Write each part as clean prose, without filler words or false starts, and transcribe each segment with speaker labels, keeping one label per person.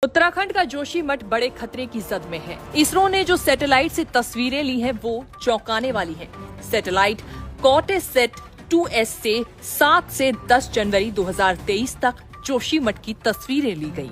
Speaker 1: उत्तराखंड का जोशीमठ बड़े खतरे की जद में है। इसरो ने जो सैटेलाइट से तस्वीरें ली हैं वो चौंकाने वाली हैं। सैटेलाइट कॉर्टेसैट 2S से 7 से 10 जनवरी 2023 तक जोशीमठ की तस्वीरें ली गई।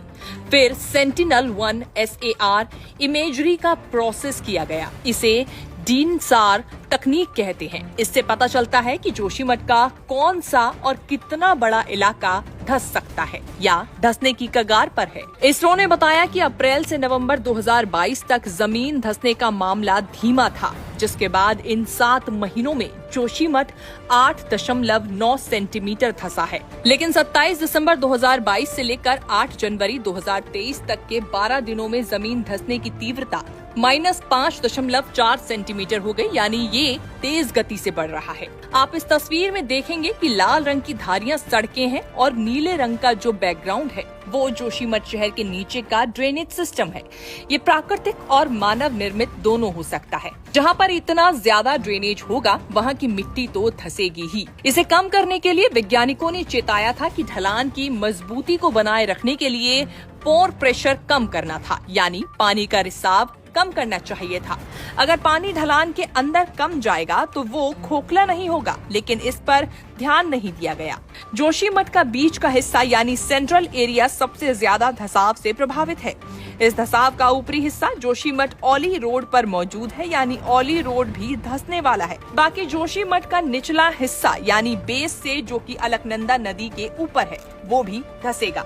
Speaker 1: फिर सेंटिनल-1 SAR इमेजरी का प्रोसेस किया गया। इसे डीनसार तकनीक कहते हैं। इससे पता चलता है कि जोशीमठ का कौन सा और कितना बड़ा इलाका धंस सकता है या धंसने की कगार पर है। इसरो ने बताया कि अप्रैल से नवंबर 2022 तक जमीन धंसने का मामला धीमा था, जिसके बाद इन 7 महीनों में जोशीमठ 8.9 सेंटीमीटर धंसा है। लेकिन 27 दिसंबर 2022 से लेकर 8 जनवरी 2023 तक के 12 दिनों में जमीन धंसने की तीव्रता -5.4 सेंटीमीटर हो गई, यानी ये तेज गति से बढ़ रहा है। आप इस तस्वीर में देखेंगे कि लाल रंग की धारियां सड़कें हैं और नीले रंग का जो बैकग्राउंड है वो जोशीमठ शहर के नीचे का ड्रेनेज सिस्टम है। ये प्राकृतिक और मानव निर्मित दोनों हो सकता है। जहाँ पर इतना ज्यादा ड्रेनेज होगा वहाँ की मिट्टी तो धंसेगी ही। इसे कम करने के लिए वैज्ञानिकों ने चेताया था कि ढलान की मजबूती को बनाए रखने के लिए पोर प्रेशर कम करना था, यानी पानी का रिसाव कम करना चाहिए था। अगर पानी ढलान के अंदर कम जाएगा तो वो खोखला नहीं होगा, लेकिन इस पर ध्यान नहीं दिया गया। जोशीमठ का बीच का हिस्सा यानी सेंट्रल एरिया सबसे ज्यादा धंसाव से प्रभावित है। इस धंसाव का ऊपरी हिस्सा जोशीमठ औली रोड पर मौजूद है, यानी औली रोड भी धंसने वाला है। बाकी जोशीमठ का निचला हिस्सा यानी बेस से, जो कि अलकनंदा नदी के ऊपर है, वो भी धंसेगा।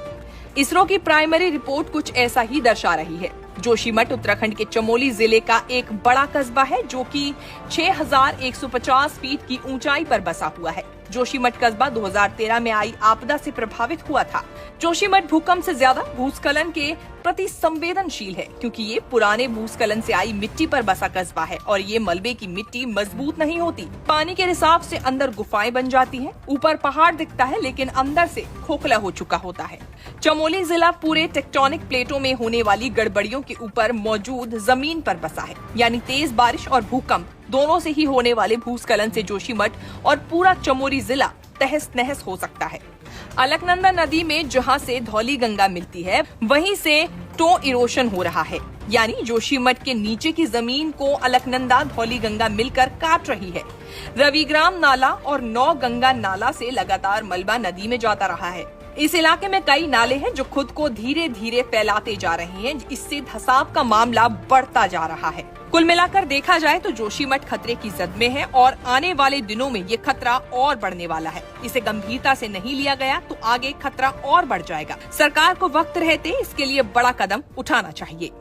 Speaker 1: इसरो की प्राइमरी रिपोर्ट कुछ ऐसा ही दर्शा रही है। जोशीमठ उत्तराखंड के चमोली जिले का एक बड़ा कस्बा है, जो कि 6150 फीट की ऊंचाई पर बसा हुआ है। जोशीमठ कस्बा 2013 में आई आपदा से प्रभावित हुआ था। जोशीमठ भूकंप से ज्यादा भूस्खलन के प्रति संवेदनशील है, क्योंकि ये पुराने भूस्खलन से आई मिट्टी पर बसा कस्बा है और ये मलबे की मिट्टी मजबूत नहीं होती। पानी के रिसाव से अंदर गुफाएं बन जाती हैं। ऊपर पहाड़ दिखता है, लेकिन अंदर से खोखला हो चुका होता है। चमोली जिला पूरे टेक्टोनिक प्लेटों में होने वाली गड़बड़ियों के ऊपर मौजूद जमीन पर बसा है, यानी तेज बारिश और भूकंप दोनों से ही होने वाले भूस्खलन से जोशीमठ और पूरा चमोली जिला तहस नहस हो सकता है। अलकनंदा नदी में जहां से धौली गंगा मिलती है, वहीं से टो इरोशन हो रहा है, यानी जोशीमठ के नीचे की जमीन को अलकनंदा धौली गंगा मिलकर काट रही है। रविग्राम नाला और नौ गंगा नाला से लगातार मलबा नदी में जाता रहा है। इस इलाके में कई नाले हैं जो खुद को धीरे धीरे फैलाते जा रहे हैं। इससे धंसाव का मामला बढ़ता जा रहा है। कुल मिलाकर देखा जाए तो जोशीमठ खतरे की जद में है और आने वाले दिनों में ये खतरा और बढ़ने वाला है। इसे गंभीरता से नहीं लिया गया तो आगे खतरा और बढ़ जाएगा। सरकार को वक्त रहते इसके लिए बड़ा कदम उठाना चाहिए।